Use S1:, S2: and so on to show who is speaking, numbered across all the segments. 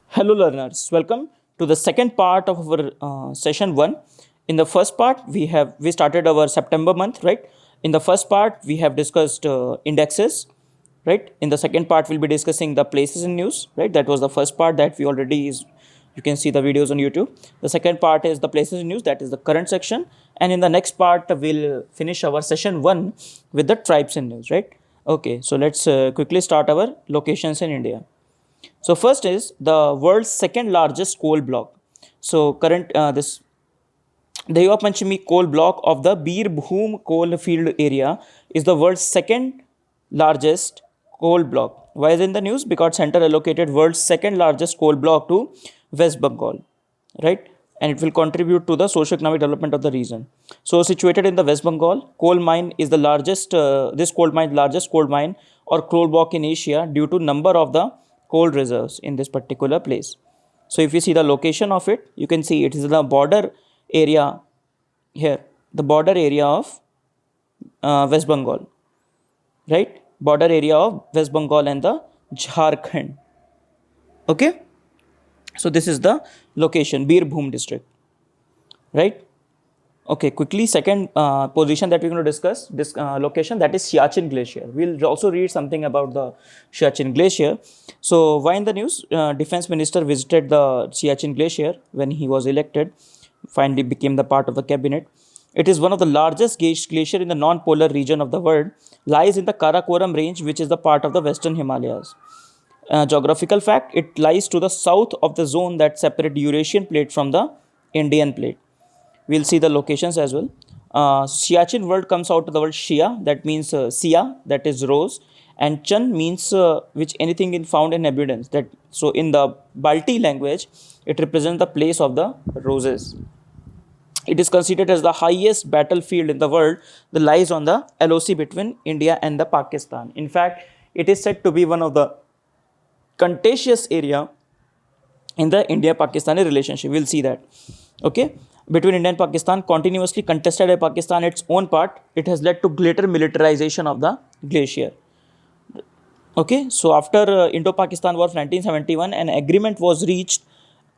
S1: Hello, learners. Welcome to the second part of our session one. In the first part, we started our September month, right? In the first part, we have discussed indexes, right? In the second part, we'll be discussing the places in news, right? That was the first part that we already is. You can see the videos on YouTube. The second part is the places in news, that is the current section, and in the next part, we'll finish our session one with the tribes in news, right? Okay, so let's quickly start our locations in India. So first is the world's second largest coal block. So current this Dayuva Panchami coal block of the Bir Bhum coal field area is the world's second largest coal block. Why is it in the news? Because center allocated world's second largest coal block to West Bengal, right? And it will contribute to the socio-economic development of the region. So situated in the West Bengal, coal mine is the largest. This coal mine, largest coal mine or coal block in Asia, due to number of the coal reserves in this particular place. So if you see the location of it, you can see it is the border area here, the border area of West Bengal, right? Border area of West Bengal and the Jharkhand. Okay, so this is the location, Birbhum district, right? Okay, quickly, second position that we're going to discuss, this location, that is Siachen Glacier. We'll also read something about the Siachen Glacier. So, why in the news? Defense Minister visited the Siachen Glacier when he was elected, finally became the part of the cabinet. It is one of the largest glacier in the non-polar region of the world, lies in the Karakoram range, which is the part of the Western Himalayas. Geographical fact, it lies to the south of the zone that separate Eurasian plate from the Indian plate. We'll see the locations as well. Siachen word comes out to the word Shia, that means Sia, that is rose, and Chan means which anything in found in abundance. That so in the Balti language, it represents the place of the roses. It is considered as the highest battlefield in the world that lies on the LOC between India and the Pakistan. In fact, it is said to be one of the contentious area in the India-Pakistani relationship. We'll see that. Okay, between India and Pakistan, continuously contested by Pakistan its own part, it has led to greater militarization of the glacier. Okay, so after Indo-Pakistan War of 1971, an agreement was reached,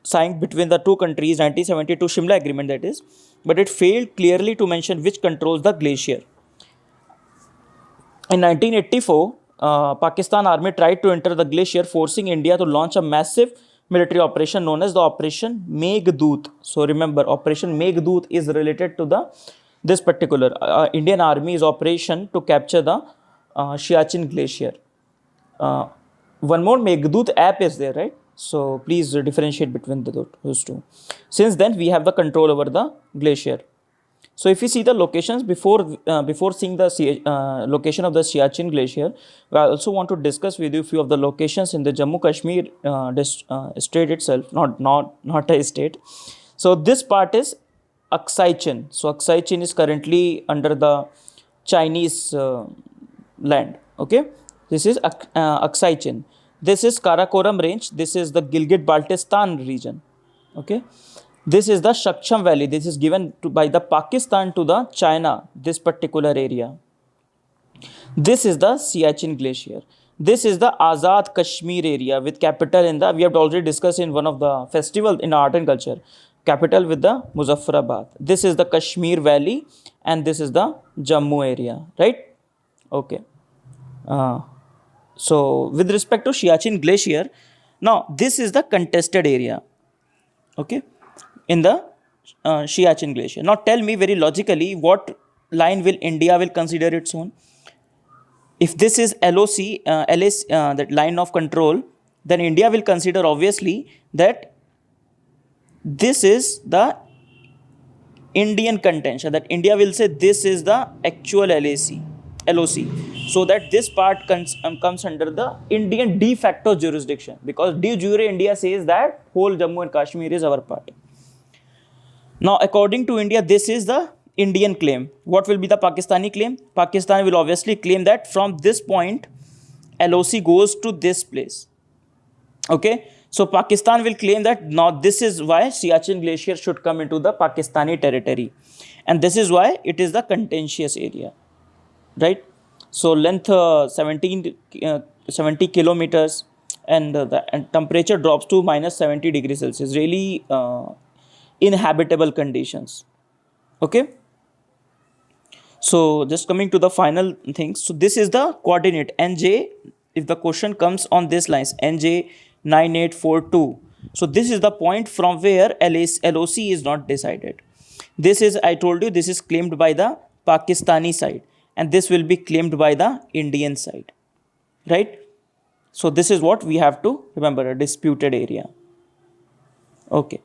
S1: signed between the two countries, 1972 Shimla Agreement that is, but it failed clearly to mention which controls the glacier. In 1984, Pakistan Army tried to enter the glacier, forcing India to launch a massive military operation known as the Operation Meghdoot. So remember, Operation Meghdoot is related to the this particular Indian Army's operation to capture the Siachen Glacier. One more Meghdoot app is there, right? So please differentiate between those two. Since then, we have the control over the glacier. So if you see the locations before seeing the location of the Siachen Glacier, I also want to discuss with you a few of the locations in the Jammu Kashmir state itself, not a state. So this part is Aksai Chin. So Aksai Chin is currently under the Chinese land. Okay, this is Aksai Chin. This is Karakoram range. This is the Gilgit-Baltistan region. Okay. This is the Shaksham Valley. This is given by the Pakistan to the China, this particular area. This is the Siachen Glacier. This is the Azad Kashmir area with capital in the, we have already discussed in one of the festival in art and culture, capital with the Muzaffarabad. This is the Kashmir Valley and this is the Jammu area, right? Okay. So with respect to Siachen Glacier, now this is the contested area. Okay. In the Siachen Glacier. Now tell me very logically, what line will India will consider its own? If this is LOC, that line of control, then India will consider obviously that this is the Indian contention, that India will say this is the actual LOC, so that this part comes under the Indian de facto jurisdiction, because de jure India says that whole Jammu and Kashmir is our part. Now, according to India, this is the Indian claim. What will be the Pakistani claim? Pakistan will obviously claim that from this point, LOC goes to this place. Okay. So, Pakistan will claim that now this is why Siachen Glacier should come into the Pakistani territory. And this is why it is the contentious area. Right. So, length 70 kilometers, and and temperature drops to minus 70 degrees Celsius. Really inhabitable conditions. Okay. So just coming to the final things. So this is the coordinate NJ. If the question comes on this lines NJ 9842. So this is the point from where LOC is not decided. This is, I told you, this is claimed by the Pakistani side, and this will be claimed by the Indian side, right? So this is what we have to remember, a disputed area. Okay.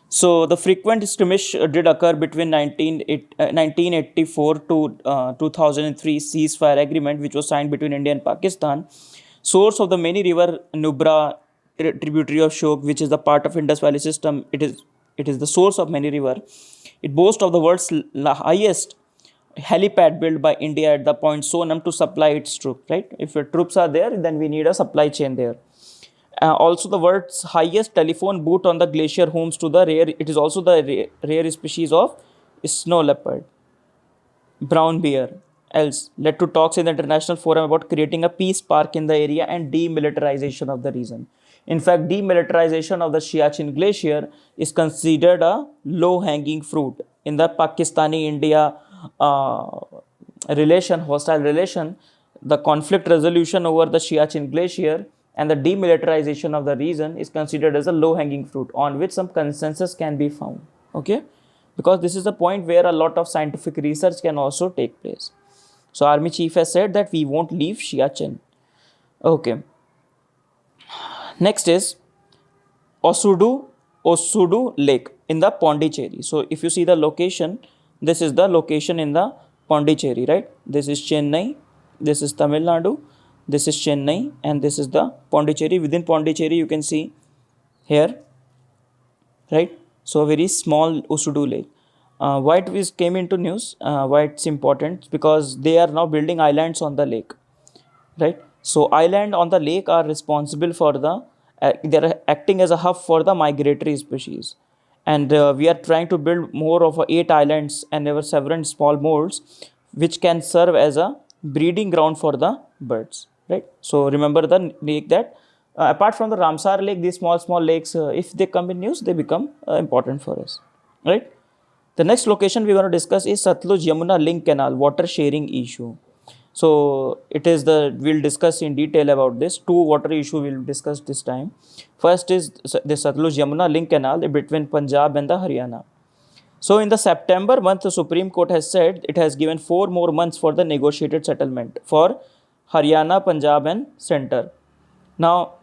S1: So the frequent skirmish did occur between 1984 to 2003 ceasefire agreement, which was signed between India and Pakistan. Source of the many river Nubra, tributary of Shok, which is the part of Indus Valley system. It is the source of many river. It boasts of the world's highest helipad built by India at the point Sonam to supply its troops. Right? If your troops are there, then we need a supply chain there. Also, the world's highest telephone booth on the glacier homes to the rare. It is also the rare species of snow leopard, brown bear. Else led to talks in the international forum about creating a peace park in the area and demilitarization of the region. In fact, demilitarization of the Siachen glacier is considered a low-hanging fruit in the Pakistani-India relation, hostile relation. The conflict resolution over the Siachen glacier and the demilitarization of the region is considered as a low-hanging fruit on which some consensus can be found. Okay, because this is the point where a lot of scientific research can also take place. So Army Chief has said that we won't leave Siachen. Okay. Next is Osudu Lake in the Pondicherry. So if you see the location, this is the location in the Pondicherry, right? This is Chennai, this is Tamil Nadu, this is Chennai, and this is the Pondicherry. Within Pondicherry, you can see here, right? So a very small Osudu Lake. Why it came into news? Why it's important? Because they are now building islands on the lake, right? So island on the lake are responsible for the, they are acting as a hub for the migratory species. And we are trying to build more of 8 islands and there were several small molds which can serve as a breeding ground for the birds, right? So remember the lake that apart from the Ramsar lake, these small lakes, if they come in news, they become important for us, right? The next location we want to discuss is Satluj Yamuna Link Canal water sharing issue. So it is we'll discuss in detail about this. 2 water issue we'll discuss this time. First is the Satluj Yamuna Link Canal between Punjab and the Haryana. So in the September month, the Supreme Court has said it has given 4 more months for the negotiated settlement for Haryana, Punjab and Centre. Now,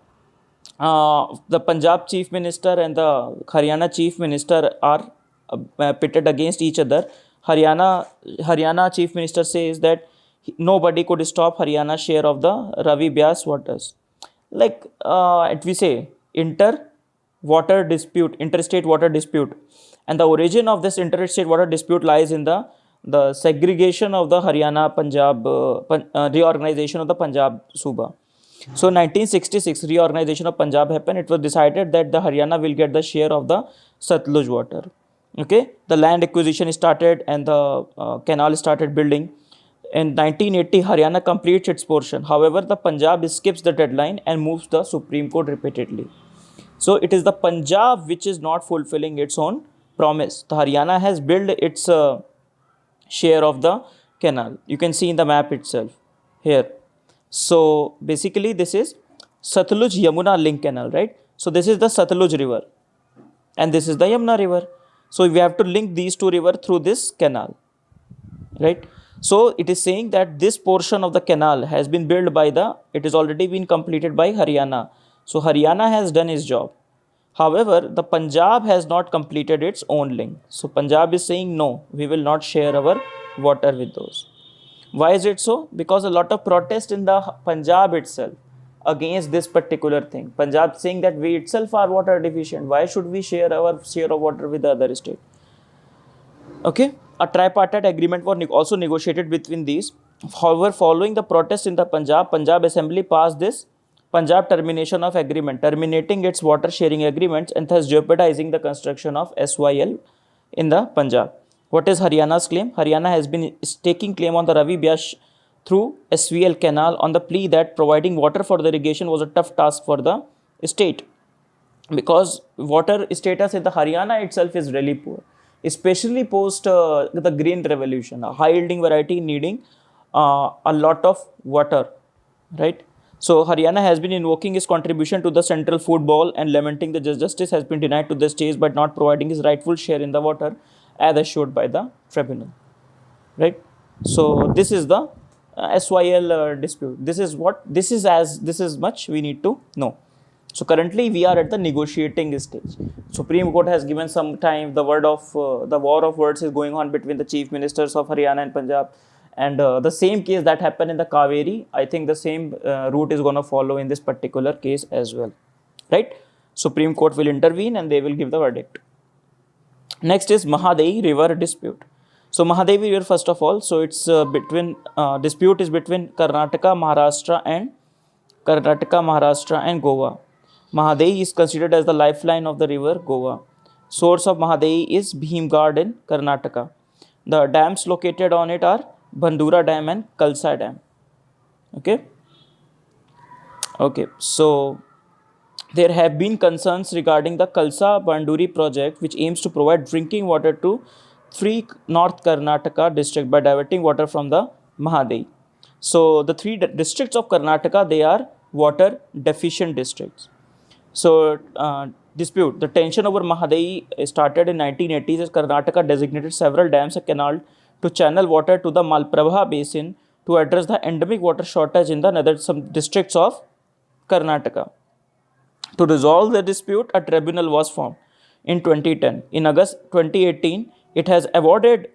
S1: the Punjab Chief Minister and the Haryana Chief Minister are pitted against each other. Haryana Chief Minister says that nobody could stop Haryana's share of the Ravi Byas waters. Like we say, interstate water dispute. And the origin of this interstate water dispute lies in the segregation of the Haryana Punjab, reorganization of the Punjab Suba. So 1966 reorganization of Punjab happened. It was decided that the Haryana will get the share of the Satluj water. Okay, the land acquisition started and the canal started building. In 1980, Haryana completes its portion. However, the Punjab skips the deadline and moves the Supreme Court repeatedly. So it is the Punjab which is not fulfilling its own promise. The Haryana has built its share of the canal. You can see in the map itself here. So basically this is Satluj Yamuna Link Canal, right? So this is the Satluj river and this is the Yamuna river. So we have to link these 2 rivers through this canal, right? So it is saying that this portion of the canal has been built by it has already been completed by Haryana. So Haryana has done its job. However, the Punjab has not completed its own link. So Punjab is saying no, we will not share our water with those. Why is it so? Because a lot of protest in the Punjab itself against this particular thing. Punjab saying that we itself are water deficient. Why should we share our share of water with the other state? Okay, a tripartite agreement was also negotiated between these. However, following the protest in the Punjab Assembly passed this Punjab termination of agreement, terminating its water sharing agreements and thus jeopardizing the construction of SYL in the Punjab. What is Haryana's claim? Haryana has been taking claim on the Ravi Byas through SVL canal on the plea that providing water for the irrigation was a tough task for the state, because water status in the Haryana itself is really poor, especially post the green revolution, a high yielding variety needing a lot of water, right? So Haryana has been invoking his contribution to the central food bowl and lamenting that justice has been denied to the state by not providing his rightful share in the water as assured by the tribunal, right? So this is the SYL dispute. This is much we need to know. So currently we are at the negotiating stage. Supreme Court has given some time. The war of words is going on between the chief ministers of Haryana and Punjab, and the same case that happened in the Kaveri, I think the same route is going to follow in this particular case as well, right? Supreme Court will intervene and they will give the verdict. Next is Mahadevi River dispute. So Mahadevi River, first of all, so it's dispute is between Karnataka, Maharashtra and Goa. Mahadevi is considered as the lifeline of the river Goa. Source of Mahadevi is Bhimgad in Karnataka. The dams located on it are Bandura Dam and Kalsa Dam. Okay, so there have been concerns regarding the Kalsa Banduri project, which aims to provide drinking water to 3 North Karnataka districts by diverting water from the Mahadevi. So the 3 districts of Karnataka, they are water deficient districts. So dispute, the tension over Mahadevi started in 1980s as Karnataka designated several dams and canals to channel water to the Malprabha basin to address the endemic water shortage in some districts of Karnataka. To resolve the dispute, a tribunal was formed in 2010. In August 2018, it has awarded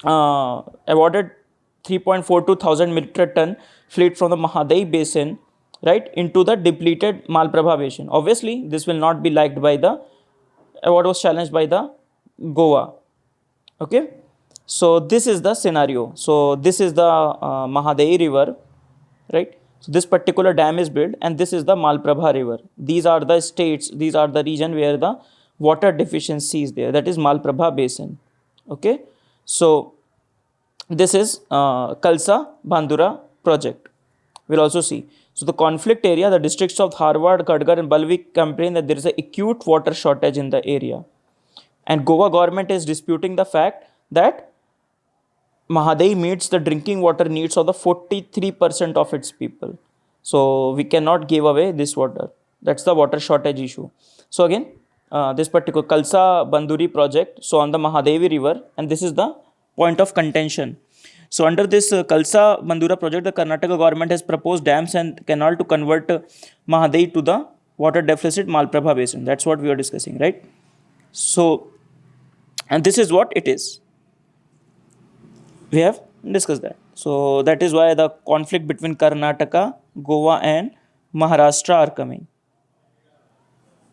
S1: 3.42 thousand metric ton fleet from the Mahadevi basin, right, into the depleted Malprabha basin. Obviously, this will not be liked by the award was challenged by the Goa. Okay, so this is the scenario. So this is the Mahadevi river, right? So this particular dam is built, and this is the Malprabha river. These are the states, these are the region where the water deficiency is there, that is Malprabha basin. Okay, so this is Kalsa Bandura project. We'll also see. So the conflict area, the districts of Dharwad, Kadgar and Balvik complain that there is an acute water shortage in the area. And Goa government is disputing the fact that Mahadevi meets the drinking water needs of the 43% of its people. So we cannot give away this water. That's the water shortage issue. So again, this particular Kalsa Banduri project, so on the Mahadevi river, and this is the point of contention. So under this Kalsa Bandura project, the Karnataka government has proposed dams and canal to convert Mahadevi to the water deficit Malprabha basin. That's what we are discussing, right? So, and this is what it is. We have discussed that. So that is why the conflict between Karnataka, Goa and Maharashtra are coming.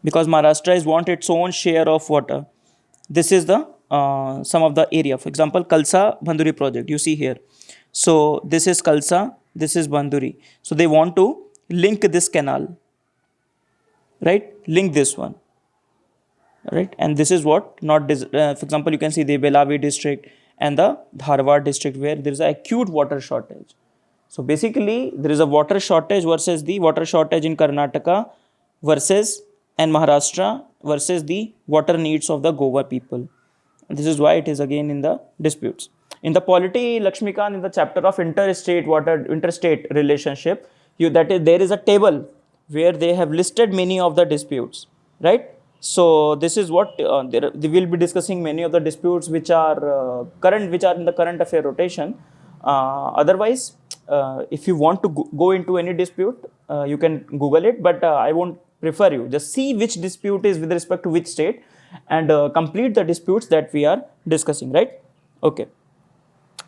S1: Because Maharashtra is want its own share of water. This is the some of the area. For example, Kalsa Banduri project, you see here. So this is Kalsa, this is Banduri. So they want to link this canal, right? Link this one, right? And this is what not, for example, you can see the Belavi district and the Dharwad district where there is an acute water shortage. So basically, there is a water shortage versus the water shortage in Karnataka versus and Maharashtra versus the water needs of the Goa people. This is why it is again in the disputes. In the polity, Lakshmikant, in the chapter of interstate relationship, there is a table where they have listed many of the disputes, right? So this is what they will be discussing many of the disputes which are in the current affair rotation. Otherwise, if you want to go into any dispute, you can Google it, but I won't prefer you. Just see which dispute is with respect to which state and complete the disputes that we are discussing, right? Okay.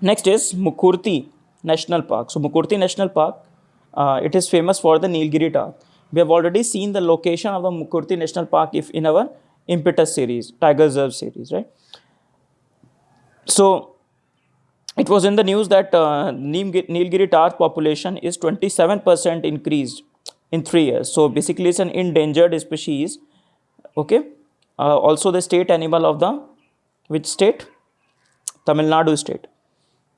S1: Next is Mukurti National Park. So Mukurti National Park, it is famous for the Nilgiri Tar. We have already seen the location of the Mukurti National Park in our Impetus series, Tiger Reserve series, right? So it was in the news that Nilgiri Tar population is 27% increased in 3 years. So basically it's an endangered species. Okay. Also the state animal of the, which state? Tamil Nadu state.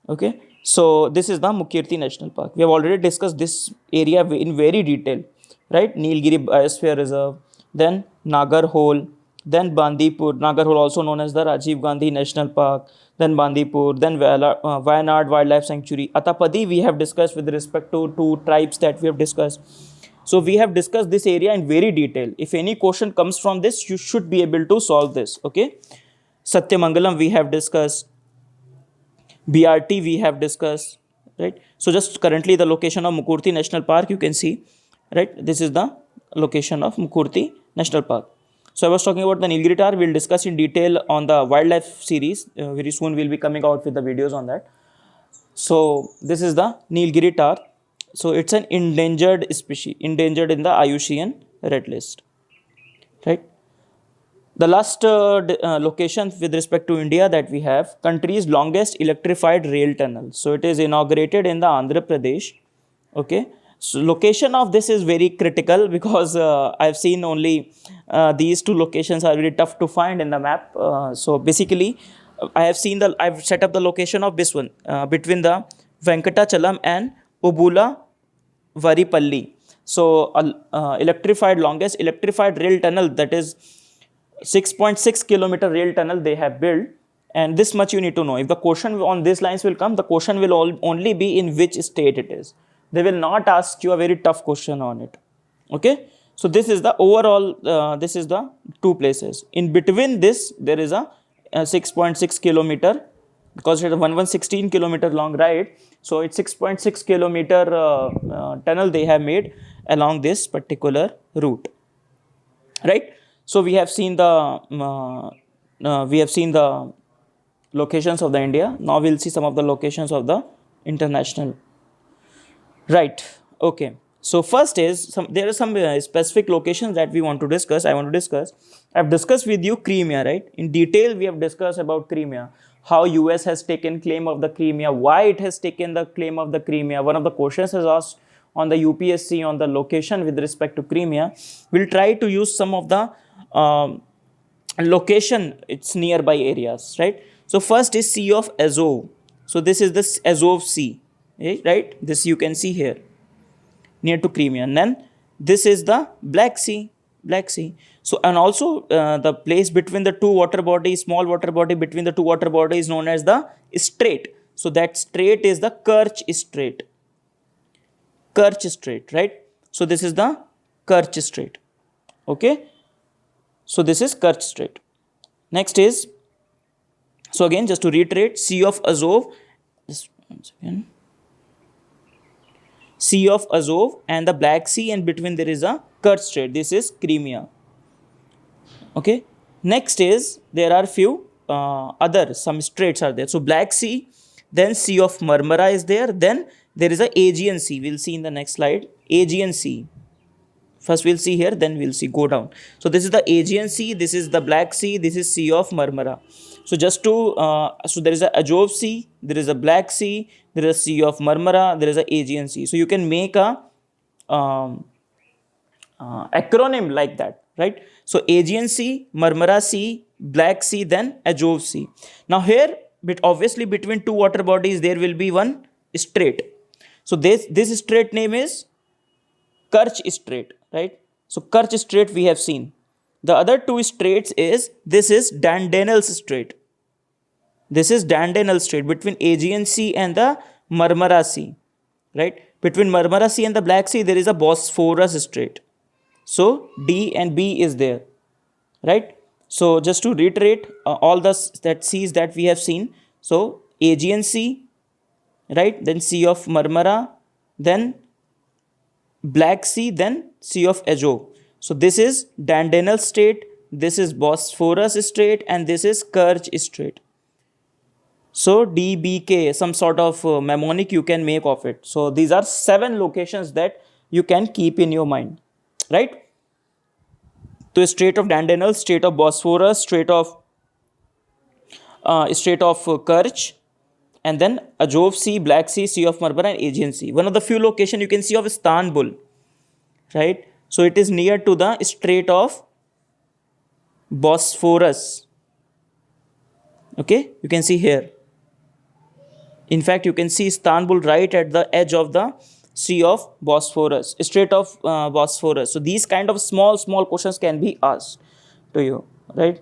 S1: Okay. So this is the Mukirti National Park. We have already discussed this area in very detail, right? Nilgiri Biosphere Reserve, then Nagarhole, then Bandipur. Nagarhole also known as the Rajiv Gandhi National Park, then Bandipur, then Wayanad Wildlife Sanctuary. Atapadi we have discussed with respect to two tribes that we have discussed. So we have discussed this area in very detail. If any question comes from this, you should be able to solve this, okay? Satyamangalam we have discussed, BRT we have discussed, right? So just currently the location of Mukurti National Park you can see, right? This is the location of Mukurti National Park. So I was talking about the Nilgiri Tar. We'll discuss in detail on the wildlife series. Very soon we'll be coming out with the videos on that. So this is the Nilgiri Tar. So it's an endangered species, endangered in the IUCN Red List, right? The last location with respect to India that we have, country's longest electrified rail tunnel. So it is inaugurated in the Andhra Pradesh. Okay. So location of this is very critical because I've seen only these two locations are very tough to find in the map. So basically, I've set up the location of this one between the Venkatachalam and Ubula Varipalli. So longest electrified rail tunnel, that is 6.6 kilometer rail tunnel they have built, and this much you need to know. If the question on these lines will come, the question will only be in which state it is. They will not ask you a very tough question on it. Okay, so this is the overall, this is the two places. In between this, there is a 6.6 kilometer, because it is a 116 kilometer long ride. So it's 6.6 kilometer tunnel they have made along this particular route, right? So we have seen the locations of the India. Now we'll see some of the locations of the international. Right. Okay. So first is there are some specific locations that we want to discuss. I want to discuss. I've discussed with you Crimea, right? In detail, we have discussed about Crimea, how US has taken claim of the Crimea, why it has taken the claim of the Crimea. One of the questions is asked on the UPSC on the location with respect to Crimea. We'll try to use some of the location its nearby areas, right? So first is Sea of Azov. So this is the Azov Sea, right? This you can see here near to Crimea. And then this is the Black Sea. So and also the place between the two water bodies, small water body between the two water bodies is known as the strait. So that strait is the Kerch Strait. Right? So this is the Kerch Strait. Okay. So this is Kerch Strait. Next is, so again just to reiterate, Sea of Azov, just once again, Sea of Azov and the Black Sea, and between there is a Kerch Strait. This is Crimea. Okay. Next is, there are few some straits are there. So Black Sea, then Sea of Marmara is there, then there is a Aegean Sea. We'll see in the next slide. Aegean Sea. First we'll see here, then we'll see go down. So this is the Aegean Sea, this is the Black Sea, this is Sea of Marmara. So just to, so there is a Azov Sea, there is a Black Sea, there is a Sea of Marmara, there is a Aegean Sea. So you can make a acronym like that, right? So Aegean Sea, Marmara Sea, Black Sea, then Azov Sea. Now here, obviously between two water bodies, there will be one strait. So this strait name is Kerch Strait, right? So Kerch Strait we have seen. The other two straits is, this is Dardanelles Strait. This is Dardanelles Strait between Aegean Sea and the Marmara Sea, right? Between Marmara Sea and the Black Sea, there is a Bosphorus Strait. So D and B is there, right? So just to reiterate all the seas that we have seen. So Aegean Sea, right? Then Sea of Marmara, then Black Sea, then Sea of Azov. So this is Dardanelles Strait, this is Bosphorus Strait, and this is Kerch Strait. So DBK, some sort of mnemonic you can make of it. So these are 7 locations that you can keep in your mind, right? So Strait of Dardanelles, Strait of Bosphorus, Strait of Kerch, and then Azov Sea, Black Sea, Sea of Marmara, and Aegean Sea. One of the few locations you can see of Istanbul, right? So it is near to the Strait of Bosphorus. Okay, you can see here. In fact, you can see Istanbul right at the edge of the Sea of Bosphorus, Strait of Bosphorus. So these kind of small questions can be asked to you, right?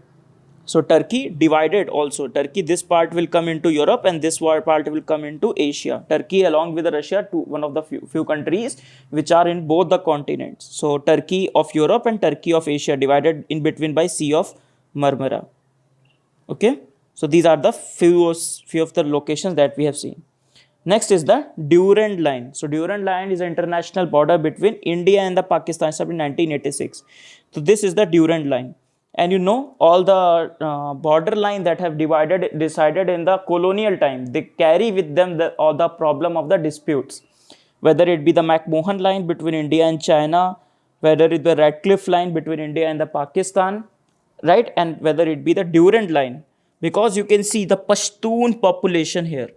S1: So Turkey divided also. Turkey, this part will come into Europe and this part will come into Asia. Turkey along with Russia, one of the few countries which are in both the continents. So Turkey of Europe and Turkey of Asia divided in between by Sea of Marmara. Okay. So these are the few of the locations that we have seen. Next is the Durand Line. So Durand Line is an international border between India and the Pakistan established in 1986. So this is the Durand Line. And you know, all the border line that have decided in the colonial time, they carry with them all the problem of the disputes. Whether it be the McMahon line between India and China, whether it be the Radcliffe line between India and the Pakistan, right? And whether it be the Durand line, because you can see the Pashtun population here.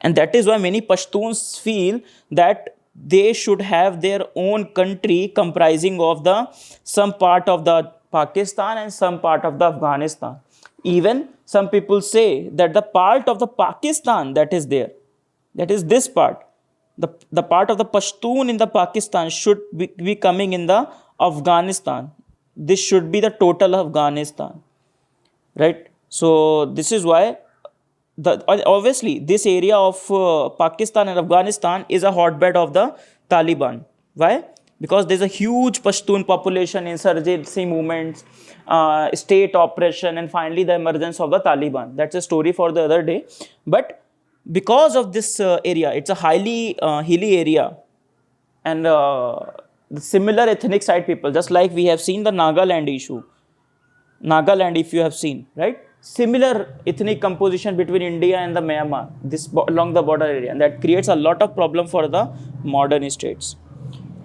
S1: And that is why many Pashtuns feel that they should have their own country comprising of the some part of the Pakistan and some part of the Afghanistan. Even some people say that the part of the Pakistan that is there, that is this part, the part of the Pashtun in the Pakistan should be coming in the Afghanistan. This should be the total Afghanistan, right? So this is why obviously this area of Pakistan and Afghanistan is a hotbed of the Taliban. Why? Because there's a huge Pashtun population, insurgency movements, state oppression, and finally the emergence of the Taliban. That's a story for the other day. But because of this area, it's a highly hilly area, and the similar ethnic side people, just like we have seen the Nagaland issue. Nagaland, if you have seen, right? Similar ethnic composition between India and the Myanmar, this along the border area, and that creates a lot of problem for the modern states.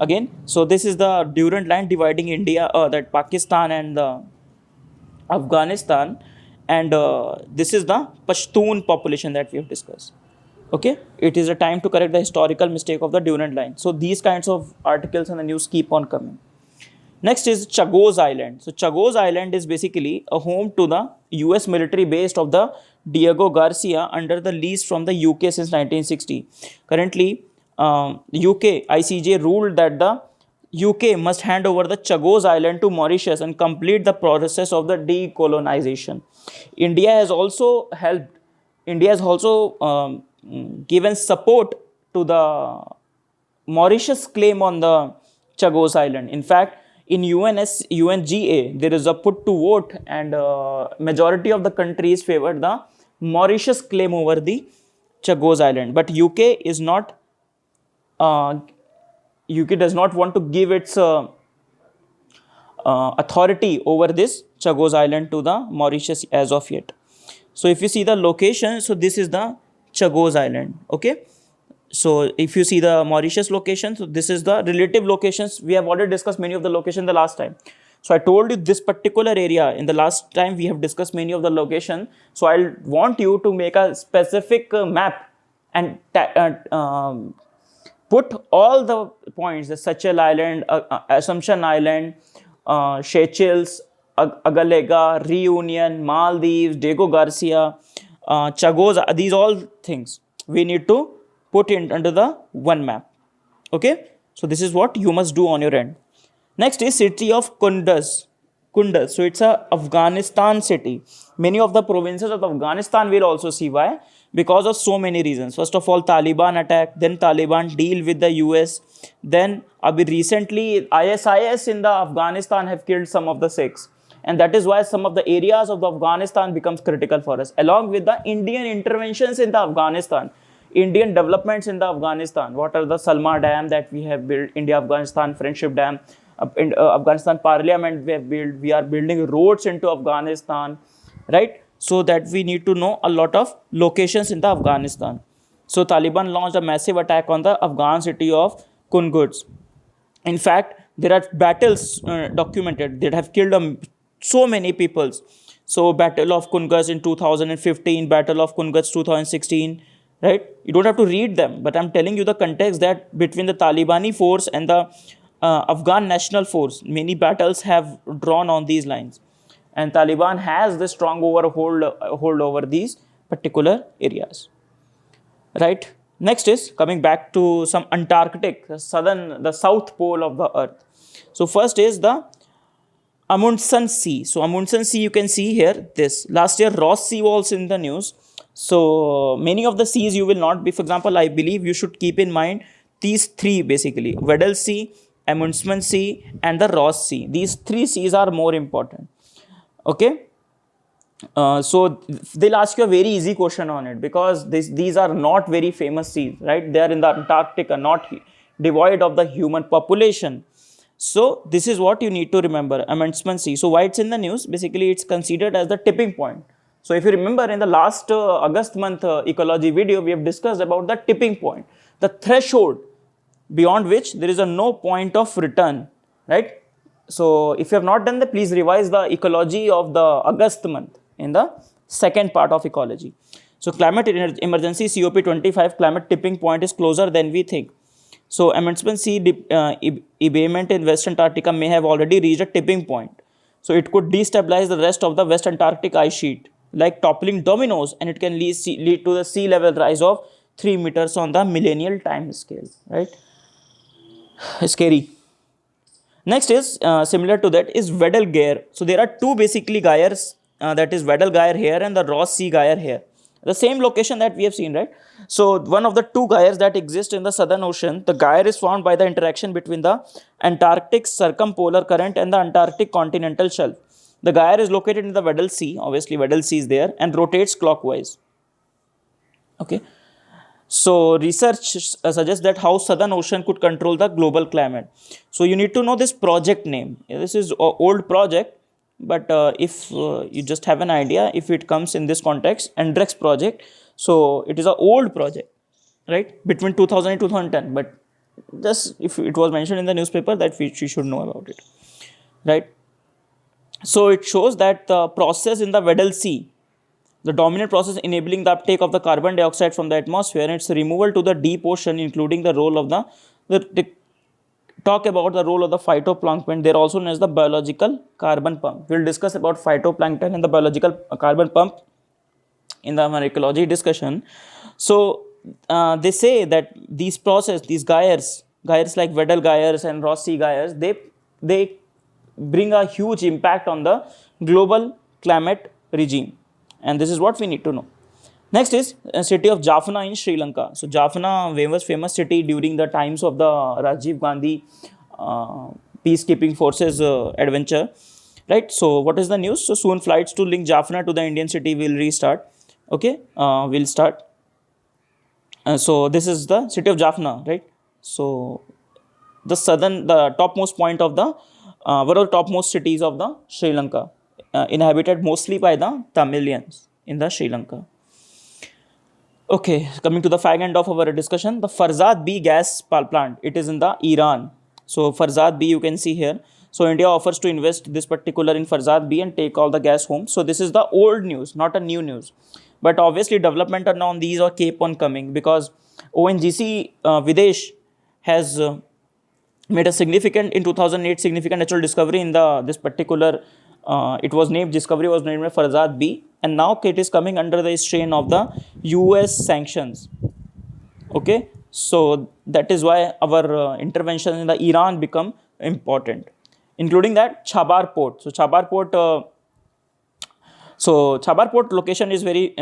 S1: Again, so this is the Durand line dividing India, that Pakistan and Afghanistan, and this is the Pashtun population that we have discussed. Okay, it is a time to correct the historical mistake of the Durand line. So these kinds of articles in the news keep on coming. Next is Chagos Island. So Chagos Island is basically a home to the US military base of the Diego Garcia under the lease from the UK since 1960. Currently, UK ICJ ruled that the UK must hand over the Chagos Island to Mauritius and complete the process of the decolonization. India has also helped. India has also given support to the Mauritius claim on the Chagos Island. In fact, in UNGA, there is a put to vote, and majority of the countries favored the Mauritius claim over the Chagos Island. But UK is not. UK does not want to give its authority over this Chagos Island to the Mauritius as of yet. So if you see the location, so this is the Chagos Island. Okay. So if you see the Mauritius location, so this is the relative locations. We have already discussed many of the locations the last time. So I told you this particular area in the last time we have discussed many of the location. So I want you to make a specific map and put all the points, the Seychelles Island, Assumption Island, Seychelles, Agalega, Reunion, Maldives, Diego Garcia, Chagos, these all things we need to put in under the one map. Okay, so this is what you must do on your end. Next is city of Kunduz. Kunduz, so it's a Afghanistan city. Many of the provinces of Afghanistan will also see. Why? Because of so many reasons. First of all, Taliban attack, then Taliban deal with the US, then recently ISIS in the Afghanistan have killed some of the Sikhs, and that is why some of the areas of the Afghanistan becomes critical for us, along with the Indian interventions in the Afghanistan, Indian developments in the Afghanistan. What are the Salma Dam that we have built, India-Afghanistan Friendship Dam, in Afghanistan Parliament we have built, we are building roads into Afghanistan, right? So that we need to know a lot of locations in the Afghanistan. So Taliban launched a massive attack on the Afghan city of Kunduz. In fact, there are battles documented that have killed so many people. So Battle of Kunduz in 2015, Battle of Kunduz 2016, right? You don't have to read them, but I'm telling you the context that between the Talibani force and the Afghan National Force, many battles have drawn on these lines. And Taliban has the strong hold over these particular areas, right? Next is coming back to some Antarctic, the south pole of the earth. So first is the Amundsen Sea. So Amundsen Sea, you can see here this. Last year, Ross Sea was in the news. So many of the seas you will not be. For example, I believe you should keep in mind these three basically: Weddell Sea, Amundsen Sea, and the Ross Sea. These three seas are more important. Okay. So they'll ask you a very easy question on it because these are not very famous seas, right? They are in the Antarctica, not devoid of the human population. So this is what you need to remember, Amundsen Sea. So why it's in the news? Basically, it's considered as the tipping point. So if you remember in the last August month ecology video, we have discussed about the tipping point, the threshold beyond which there is a no point of return, right? So if you have not done that, please revise the ecology of the August month in the second part of ecology. So climate emergency COP25 climate tipping point is closer than we think. So Amundsen Sea abatement in West Antarctica may have already reached a tipping point. So it could destabilize the rest of the West Antarctic ice sheet like toppling dominoes, and it can lead to the sea level rise of 3 meters on the millennial time scale, right? Scary. Next is similar to that is Weddell Gyre. So there are two basically gyres, that is Weddell Gyre here and the Ross Sea Gyre here. The same location that we have seen, right? So one of the two gyres that exist in the Southern Ocean, the gyre is formed by the interaction between the Antarctic circumpolar current and the Antarctic continental shelf. The gyre is located in the Weddell Sea, obviously Weddell Sea is there, and rotates clockwise. Okay. So research suggests that how Southern Ocean could control the global climate. So you need to know this project name. This is an old project, but if you just have an idea, if it comes in this context, Andrex project, so it is an old project, right, between 2000 and 2010, but just if it was mentioned in the newspaper, that we should know about it, right? So it shows that the process in the Weddell Sea, the dominant process enabling the uptake of the carbon dioxide from the atmosphere and its removal to the deep ocean, including the role of the talk about the role of the phytoplankton. They're also known as the biological carbon pump. We'll discuss about phytoplankton and the biological carbon pump in the ecology discussion. So they say that these gyres like Weddell gyres and Ross Sea gyres, they bring a huge impact on the global climate regime. And this is what we need to know. Next is city of Jaffna in Sri Lanka. So Jaffna was famous city during the times of the Rajiv Gandhi peacekeeping forces adventure, right? So what is the news? So soon flights to link Jaffna to the Indian city will restart. Okay, will start. So this is the city of Jaffna, right? So the topmost point of the one of the topmost cities of the Sri Lanka, inhabited mostly by the Tamilians in the Sri Lanka. Okay, coming to the fag end of our discussion, the Farzad B gas plant, it is in the Iran. So Farzad B you can see here. So India offers to invest this particular in Farzad B and take all the gas home. So this is the old news, not a new news. But obviously development on these are keep on coming because ONGC Videsh has made a significant in 2008 significant natural discovery in this particular discovery was named Farzad B, and now it is coming under the strain of the US sanctions. Okay, so that is why our intervention in the Iran become important, including that Chabar port. So Chabar port location is very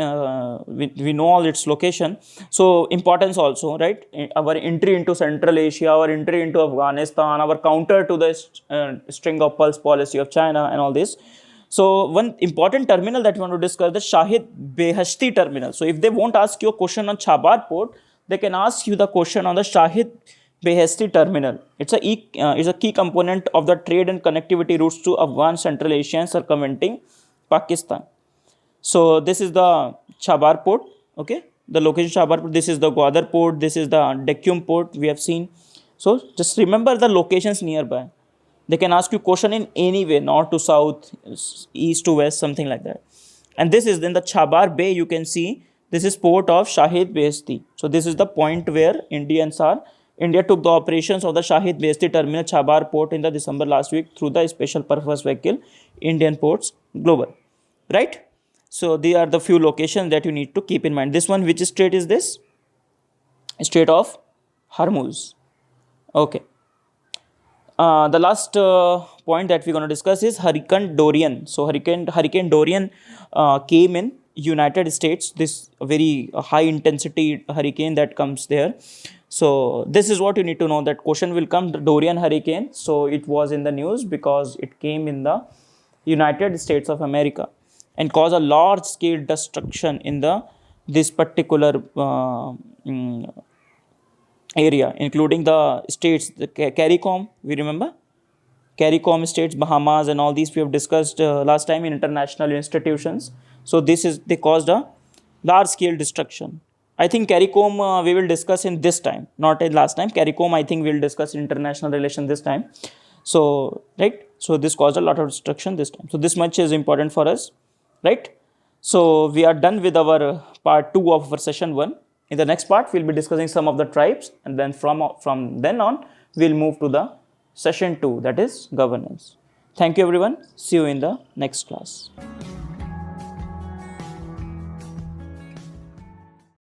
S1: we know all its location, so importance also, right? Our entry into Central Asia, our entry into Afghanistan, our counter to the string of pulse policy of China and all this. So one important terminal that we want to discuss, the Shahid Beheshti terminal. So if they won't ask you a question on Chabar port, they can ask you the question on the Shahid Beheshti terminal. It's a key component of the trade and connectivity routes to Afghan, Central Asia and circumventing Pakistan. So this is the Chabar port, okay, the location Chabar port. This is the Gwadar port, this is the Dekyum port we have seen. So just remember the locations nearby. They can ask you question in any way, north to south, east to west, something like that. And this is in the Chabar Bay, you can see this is port of Shahid Beheshti. So this is the point where India took the operations of the Shahid Beheshti terminal Chabar port in the December last week through the special purpose vehicle Indian Ports Global, right? So these are the few locations that you need to keep in mind. This one, which strait is this? Strait of Hormuz. Okay. The last point that we're going to discuss is Hurricane Dorian. So Hurricane Dorian came in United States. This very high intensity hurricane that comes there. So this is what you need to know, that question will come, the Dorian hurricane. So it was in the news because it came in the United States of America and caused a large scale destruction in the this particular area, including the states, the CARICOM, we remember? CARICOM states, Bahamas, and all these we have discussed last time in international institutions. So they caused a large scale destruction. I think CARICOM we will discuss in this time, not in last time. CARICOM I think we will discuss in international relations this time. So, right. So this caused a lot of destruction this time. So this much is important for us, right? So we are done with our part 2 of our session 1. In the next part, we'll be discussing some of the tribes, and then from then on, we'll move to the session 2, that is governance. Thank you everyone. See you in the next class.